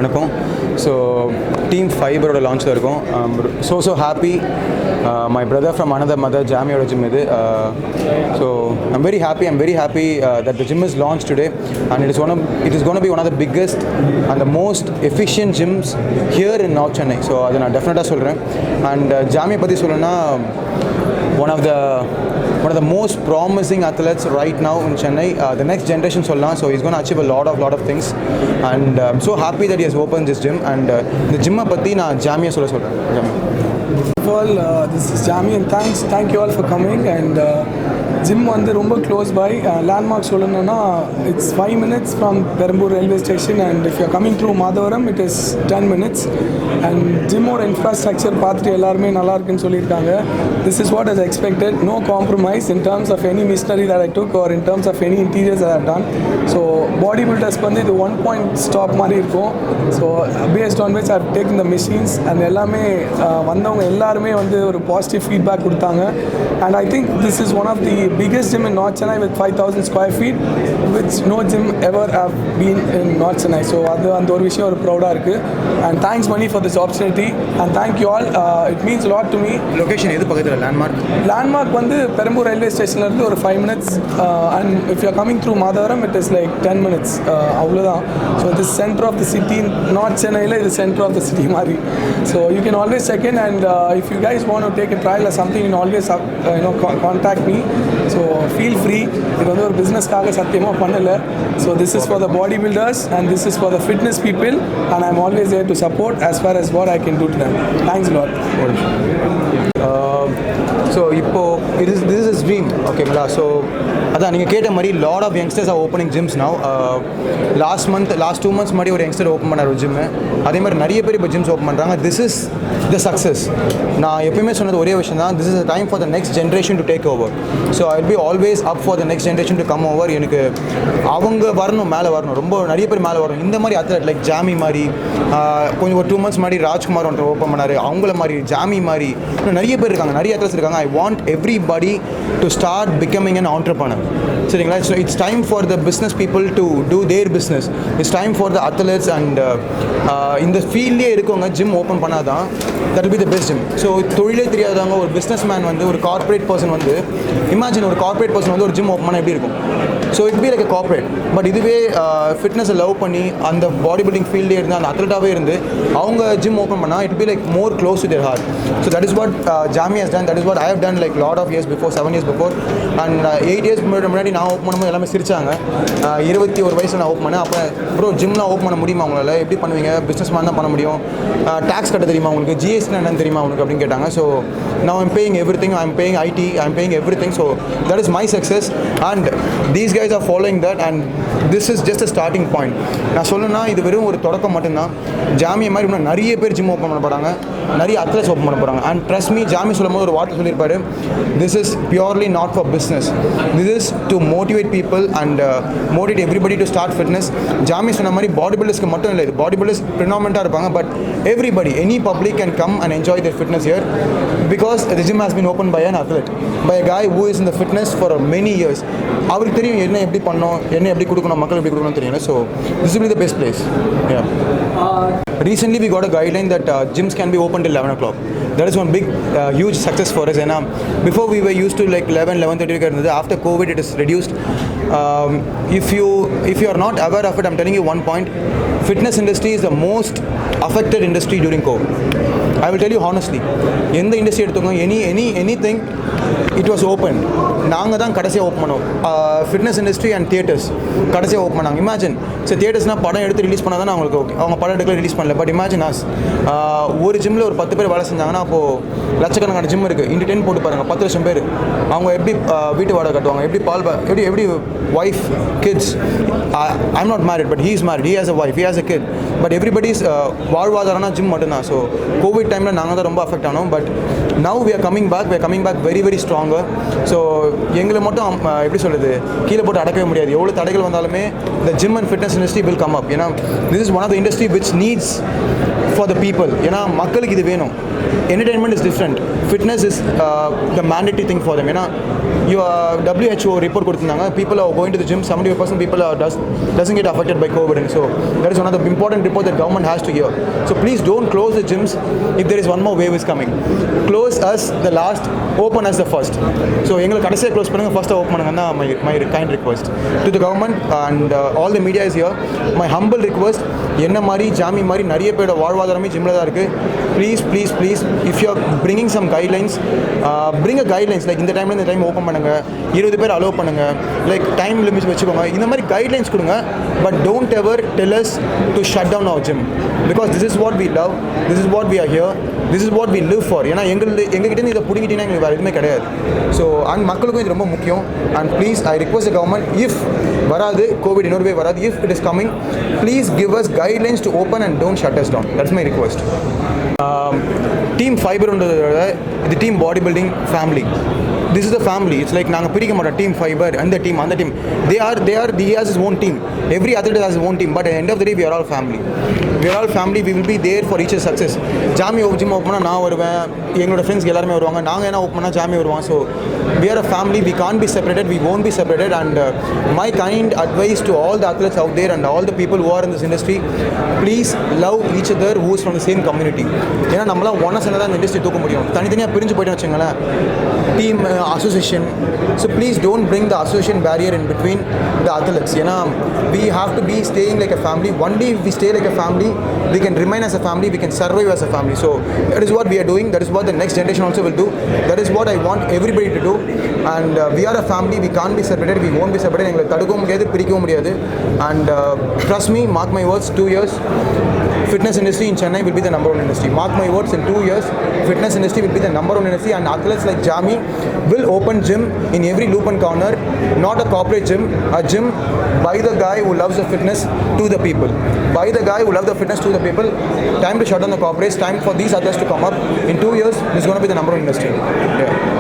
வணக்கம். So team ஃபைபரோட லான்ச்சில் இருக்கும். So happy. My brother from another mother ஜாமியோட ஜிம் இது. So I'm very happy that the gym is launched today and it is going to be one of the biggest and the most efficient gyms here in North Chennai. So அதை நான் டெஃபினட்டாக சொல்கிறேன். And ஜாமியை பற்றி சொல்லணும்னா one of the most promising athletes right now in Chennai, the next generation சொல்லலாம். So he's going to achieve a lot of things and I'm so happy that he has opened this gym and the gym பற்றி நான் ஜாமியை சொல்கிறேன். First of all, this is Jami and thank you all for coming and gym வந்து ரொம்ப close by. Landmark சொல்லணும்னா it's 5 minutes from Perambur railway station and if you're coming through Madhavaram it is 10 minutes and ஜிம்மோட infrastructure பார்த்துட்டு எல்லாருமே நல்லா இருக்குன்னு சொல்லியிருக்காங்க. This is what is expected, no compromise in terms of any machinery that I took or in terms of any interiors that I've done. So பாடி பில்டர்ஸ்க்கு வந்து இது 1 point stop மாதிரி இருக்கும். So based on which I've taken the machines and எல்லாமே வந்தவங்க எல்லாருமே வந்து ஒரு positive feedback கொடுத்தாங்க. And I think this is one of the biggest gym in North Chennai with 5,000 square feet which no gym ever have been in North Chennai. So அது அந்த ஒரு விஷயம் ஒரு ப்ரௌடாக இருக்குது. And thanks Mani for this opportunity and thank you all. It means a lot to me. Location எது பக்கத்தில்? Landmark வந்து Perambur railway ஸ்டேஷன்லேருந்து ஒரு 5 minutes and if you are coming through Madhavaram it is like 10 minutes. அவ்வளோதான். So this center of the city, North Chennaiல இது center of the city மாதிரி. So you can always check in and if you guys want to take a trial or something you can always contact me. So feel free. இது வந்து ஒரு பிஸ்னஸ்க்காக சத்தியமாக பண்ணலை. So this is for the bodybuilders and this is for the fitness people and I'm always there to support as far as what I can do to them. Thanks a lot. So இப்போது this is his dream. ஓகேங்களா? So அதான் நீங்கள் கேட்ட மாதிரி lot of youngsters are opening gyms now. Last 2 months முன்னாடி ஒரு youngster open பண்ணார் ஒரு ஜிம்மு. அதே மாதிரி நிறைய பேர் இப்போ ஜிம்ஸ் ஓப்பன் பண்ணுறாங்க. This is the success. நான் எப்பயுமே சொன்னது ஒரே விஷயம் தான், this is the time for the next generation to take over. So I will be always up for the next generation to come over. எனக்கு அவங்க வரணும், மேலே வரணும், ரொம்ப நிறைய பேர் மேலே வரணும். இந்த மாதிரி அத்லட் லைக் ஜாமி மாதிரி, கொஞ்சம் ஒரு 2 months முன்னாடி ராஜ்குமார் ஒன்று ஓப்பன் பண்ணார், அவங்கள மாதிரி ஜாமி மாதிரி இன்னும் நிறைய பேர் இருக்காங்க, நிறைய அத்லட்ஸ் இருக்காங்க. I want everybody to start becoming an entrepreneur. சரிங்களா? So it's time for the business people to do their business. It's time for the athletes and இந்த ஃபீல்ட்லேயே இருக்கவங்க ஜிம் ஓப்பன் பண்ணாதான் that will be the best gym. So தொழிலே தெரியாதவங்க ஒரு business man வந்து ஒரு corporate person வந்து இமேஜின் ஒரு கார்பரேட் பர்சன் வந்து ஒரு ஜிம் ஓப்பன் பண்ணால் எப்படி இருக்கும்? So it be like a corporate. But இதுவே ஃபிட்னஸை லவ் பண்ணி அந்த பாடி பில்டிங் ஃபீல்டே இருந்து அந்த அத்லட்டாகவே இருந்து அவங்க ஜிம் ஓப்பன் பண்ணால் it be like more close to their heart. So that is what Jamie has done. That is what I have done like lot of years before, 7 years before. And 8 years முன்னாடி நான் open பண்ணும்போது எல்லாமே சிரிச்சாங்க. 21 வயசில் நான் open பண்ணேன். அப்போ bro ஜிம்லாம் open பண்ண முடியுமா உங்களால்? எப்படி பண்ணுவீங்க? பிஸ்னஸ் மேன் தான் பண்ண முடியும். டேக்ஸ் கட்ட தெரியுமா உங்களுக்கு? ஜிஎஸ்டி என்னன்னு தெரியுமா உங்களுக்கு அப்படின்னு கேட்டாங்க. So now I'm paying everything. I'm paying IT. I'm paying everything. So that is my success and these guys are following that and this is just a starting point. நான் சொல்லணும்னா இது வெறும் ஒரு தொடக்கம் மட்டும்தான். ஜாமியை மாதிரி இன்னும் நிறைய பேர் ஜிம் ஓப்பன் பண்ண போகிறாங்க, நிறைய அத்லட்ஸ் ஓப்பன் பண்ண போகிறாங்க. அண்ட் ட்ரஸ்ட் மீ, ஜாமி சொல்லும் போது ஒரு வார்த்தை சொல்லியிருப்பாரு, this is purely not for business. This is to motivate people and motivate everybody to start fitness. ஜாமி சொன்ன மாதிரி பாடி பில்டர்ஸ்க்கு மட்டும் இல்லை, இது பாடி பில்டர்ஸ் ப்ரினாமெண்ட்டாக இருப்பாங்க. But everybody, any public can come and enjoy their fitness here because the gym has been opened by an athlete, by a guy who is in the fitness for many years. அவருக்கு தெரியும் என்ன எப்படி பண்ணணும், என்ன எப்படி கொடுக்கணும், மக்கள் எப்படி கொடுக்கணும்னு தெரியும். So this will be the best place. Yeah. Recently we got a guideline that gyms can be open till 11 o'clock. That is one big huge success for us. And before we were used to like 11:30 இருந்தது. After COVID it is reduced. If you are not aware of it, I'm telling you one point, fitness industry is the most affected industry during COVID. I will tell you honestly, எந்த industry எடுத்துக்கோங்க, anything it was open. நாங்கள் தான் கடைசியாக open பண்ணோம். Fitness industry and theatres கடைசியாக open பண்ணாங்க. Imagine so தியேட்டர்ஸ்னால் படம் எடுத்து ரிலீஸ் பண்ணால் தான் அவங்களுக்கு ஓகே, அவங்க படம் எடுக்கல ரிலீஸ் பண்ணல. பட் இமேஜின் ஒரு ஜிம்மில் ஒரு 10 பேர் வேலை செஞ்சாங்கன்னா அப்போது லட்சக்கணக்கான ஜிம் இருக்குது. இன்ட்டு 10 போட்டு பாருங்கள், 10 லட்சம் பேர். அவங்க எப்படி வீட்டு வாடகை கட்டுவாங்க? எப்படி எப்படி wife, kids. I'm not married but he is married, he has a wife, he has a kid. But everybody's வாழ்வாதாரம்னா ஜிம் மட்டும்தான். ஸோ கோவிட் டைமில் நாங்கள் தான் ரொம்ப அஃபெக்ட் ஆனோம். But now we are coming back very very stronger. So எங்களை மட்டும் எப்படி சொல்கிறது, கீழே போட்டு அடக்கவே முடியாது. எவ்வளோ தடைகள் வந்தாலுமே the gym and fitness industry will come up. ஏன்னா this is one of the industry which needs for the people. ஏன்னா மக்களுக்கு இது வேணும். Entertainment is different. Fitness is the mandatory thing for them. ஏன்னா WHO report கொடுத்திருந்தாங்க, people are going to the gym, 70% people are doesn't get affected by COVID, and so that is one of the important report that government has to hear. So please don't close the gyms if there is one more wave is coming. Close us the last, open us the first. So எங்களை கடைசியாக close பண்ணுங்க, ஃபர்ஸ்ட்டாக open பண்ணுங்கன்னா my kind request to the government and all the media is here. My humble request, என்ன மாதிரி ஜாமி மாதிரி நிறைய பேரோட வாழ்வாதாரமே ஜிம்மில் தான் இருக்குது. Please if you are bringing some guidelines, bring a guidelines like இந்த டைம்ல இந்த டைம் ஓப்பன் பண்ணுங்க, 20 பேர் அலோவ் பண்ணுங்க, லைக் டைம் லிமிட்ஸ் வச்சுக்கோங்க, இந்த மாதிரி கைட்லைன்ஸ் கொடுங்க. But don't ever tell us to shut down our gym because this is what we love, this is what we are here, this is what we live for. ஏன்னா எங்ககிட்ட இதை பிடிக்கிட்டீங்கன்னா எங்களுக்கு வேறு எதுவுமே கிடையாது. ஸோ அண்ட் மக்களுக்கும் இது ரொம்ப முக்கியம். And please I request the government, if வராது கோவிட் இன்னொரு வே வராது, if it is coming, please give us guidelines to open and don't shut us down. That's my request. Team ஃபைபர்ன்றதை விட இது team body building family. This is the family. It's like நாங்கள் பிரிக்க மாட்டோம், Team Fiber அந்த team அந்த team. He has his own team. Every athlete has his own team. But at the end of the day, we are all family. We are all family. We will be there for each other's success. Jamie gym open பண்ணால் நான் வருவேன், எங்களோட friends எல்லாருமே வருவாங்க, நாங்கள் என்ன open பண்ணால் ஜாமி வருவாங்க. So we are a family. We can't be separated. We won't be separated. And my kind advice to all the athletes out there and all the people who are in this industry, please love each other who is from the same community. ஏன்னா நம்மளாம் ஒன்றா சேர்ந்து தான் இந்த industry தூக்க முடியும். தனித்தனியாக பிரிஞ்சு போய்ட்டு வச்சுங்களேன், team association. So please don't bring the association barrier in between the athletes. You know, we have to be staying like a family. One day if we stay like a family, we can remain as a family, we can survive as a family. So that is what we are doing. That is what the next generation also will do. That is what I want everybody to do. And we are a family. We can't be separated. We won't be separated. எங்களை தடுக்கவும் முடியாது, பிரிக்கவும் முடியாது. And trust me, mark my words, 2 years fitness industry in Chennai will be the number one industry. Mark my words, in 2 years fitness industry will be the number one industry, and athletes like Jami will open gym in every loop and corner. Not a corporate gym, a gym by the guy who loves the fitness to the people. By the guy who loves the fitness to the people. Time to shut down the corporates, time for these athletes to come up. In 2 years, this is going to be the number one industry. Yeah.